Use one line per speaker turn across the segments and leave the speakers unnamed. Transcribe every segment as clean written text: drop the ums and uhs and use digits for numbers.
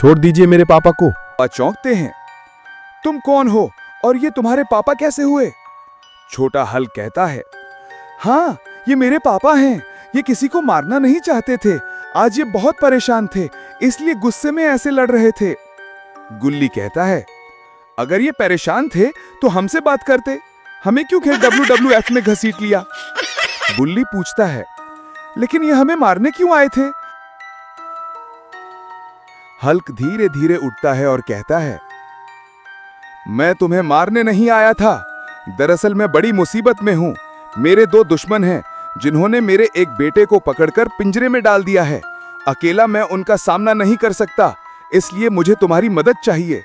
छोड़ दीजिए मेरे पापा को।
चौंकते हैं। तुम कौन हो और ये तुम्हारे पापा कैसे हुए? छोटा हल्क कहता है, हाँ ये मेरे पापा हैं। ये किसी को मारना नहीं चाहते थे। आज ये बहुत परेशान थे, इसलिए गुस्से में ऐसे लड़ रहे थे। गुल्ली कहता है, अगर ये परेशान थे तो हमसे बात करते, हमें क्यों खेल WWF में घसीट लिया? बुल्ली पूछता है, लेकिन ये हमें मारने क्यों आए थे? हल्क धीरे धीरे उठता है और कहता है, मैं तुम्हें मारने नहीं आया था। दरअसल मैं बड़ी मुसीबत में हूं। मेरे दो दुश्मन हैं जिन्होंने मेरे एक बेटे को पकड़कर पिंजरे में डाल दिया है। अकेला मैं उनका सामना नहीं कर सकता, इसलिए मुझे तुम्हारी मदद चाहिए।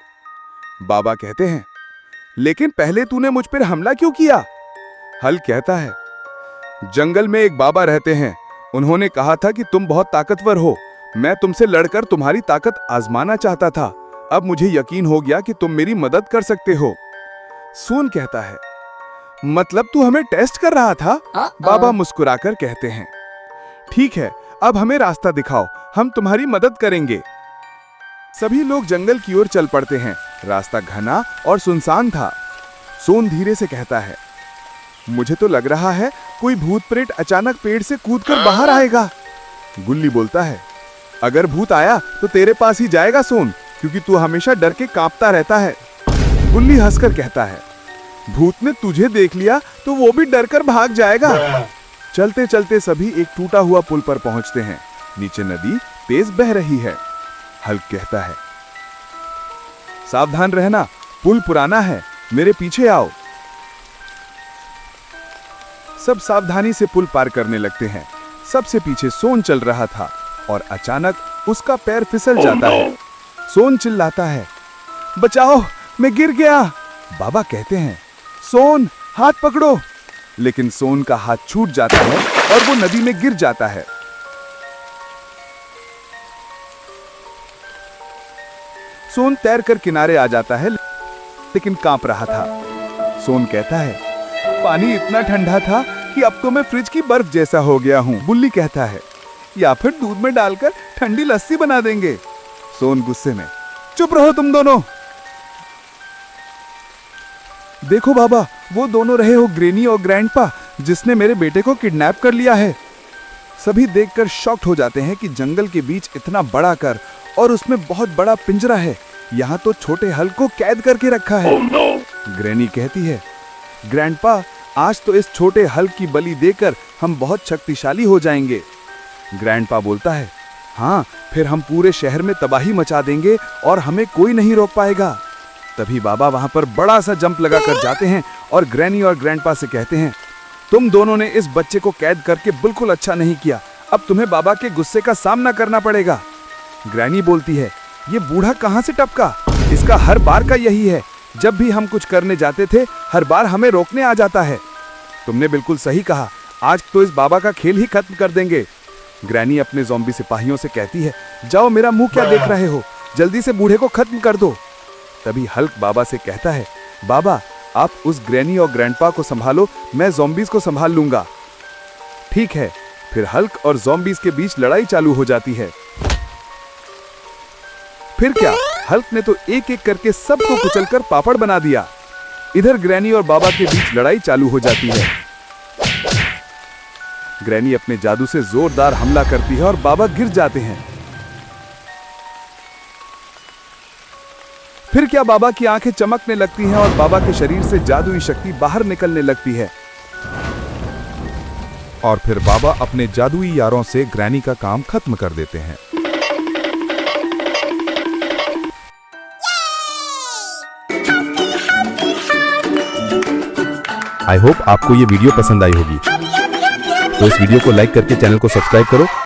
बाबा कहते हैं, लेकिन पहले तूने मुझ पर हमला क्यों किया? हल्क कहता है, जंगल में एक बाबा रहते हैं। उन्होंने कहा था कि तुम बहुत ताकतवर हो। मैं तुमसे लड़कर तुम्हारी ताकत आजमाना चाहता था। अब मुझे यकीन हो गया कि तुम मेरी मदद कर सकते हो। सोन कहता है, मतलब तू हमें टेस्ट कर रहा था? बाबा मुस्कुराकर कहते हैं, ठीक है, अब हमें रास्ता दिखाओ, हम तुम्हारी मदद करेंगे। सभी लोग जंगल की ओर चल पड़ते हैं। रास्ता घना और सुनसान था। सोन धीरे से कहता है, मुझे तो लग रहा है कोई भूत प्रेत अचानक पेड़ से कूदकर बाहर आएगा। गुल्ली बोलता है, अगर भूत आया तो तेरे पास ही जाएगा सोन, क्योंकि तू हमेशा डर के कांपता रहता है। गुल्ली हंसकर कहता है, भूत ने तुझे देख लिया तो वो भी डरकर भाग जाएगा। चलते चलते सभी एक टूटा हुआ पुल पर पहुंचते हैं। नीचे नदी तेज बह रही है। हल्क कहता है, सावधान रहना, पुल पुराना है, मेरे पीछे आओ। सब सावधानी से पुल पार करने लगते हैं। सबसे पीछे सोन चल रहा था और अचानक उसका पैर फिसल जाता है। सोन चिल्लाता है, बचाओ, मैं गिर गया। बाबा कहते हैं, सोन हाथ पकड़ो। लेकिन सोन का हाथ छूट जाता है और वो नदी में गिर जाता है। सोन तैरकर किनारे आ जाता है, लेकिन कांप रहा था। सोन कहता है, पानी इतना ठंडा था कि अब तो मैं फ्रिज की बर्फ जैसा हो गया हूं। बुल्ली कहता है, या फिर दूध में डालकर ठंडी लस्सी बना देंगे। सोन गुस्से में, चुप रहो तुम दोनों। देखो बाबा, वो दोनों रहे हो ग्रेनी और ग्रैंडपा, जिसने मेरे बेटे को किडनैप कर लिया है। सभी देखकर शॉक्ड हो जाते हैं कि जंगल के बीच इतना बड़ा घर और उसमें बहुत बड़ा पिंजरा है। यहाँ तो छोटे हल्क को कैद करके रखा है। ग्रैनी कहती है, ग्रैंडपा, आज तो इस छोटे हल्क की बलि देकर हम बहुत शक्तिशाली हो जाएंगे। ग्रैंडपा बोलता है, हाँ, फिर हम पूरे शहर में तबाही मचा देंगे और हमें कोई नहीं रोक पाएगा। तभी बाबा वहां पर बड़ा सा जंप लगाकर जाते हैं और ग्रैनी और ग्रैंडपा से कहते हैं, तुम दोनों ने इस बच्चे को कैद करके बिल्कुल अच्छा नहीं किया। अब तुम्हें बाबा के गुस्से का सामना करना पड़ेगा। ग्रैनी बोलती है, ये बूढ़ा कहां से टपका? इसका हर बार का यही है, जब भी हम कुछ करने जाते थे हर बार हमें रोकने आ जाता है। तुमने बिल्कुल सही कहा, आज तो इस बाबा का खेल ही खत्म कर देंगे। ग्रैनी अपने ज़ॉम्बी सिपाहियों से कहती है, जाओ, मेरा मुंह क्या देख रहे हो, जल्दी से बूढ़े को खत्म कर दो। तभी हल्क बाबा से कहता है, बाबा, आप उस ग्रैनी और ग्रैंडपा को संभालो, मैं ज़ॉम्बीज़ को संभाल लूंगा। ठीक है। फिर हल्क और ज़ॉम्बीज़ के बीच लड़ाई चालू हो जाती है। फिर क्या, हल्क ने तो एक एक करके सबको कुचलकर पापड़ बना दिया। इधर ग्रैनी और बाबा के बीच लड़ाई चालू हो जाती है। ग्रैनी अपने जादू से जोरदार हमला करती है और बाबा गिर जाते हैं। फिर क्या, बाबा की आंखें चमकने लगती हैं और बाबा के शरीर से जादुई शक्ति बाहर निकलने लगती है।
और फिर बाबा अपने जादुई यारों से ग्रैनी का काम खत्म कर देते हैं। आई होप आपको ये वीडियो पसंद आई होगी। तो इस वीडियो को लाइक करके चैनल को सब्सक्राइब करो।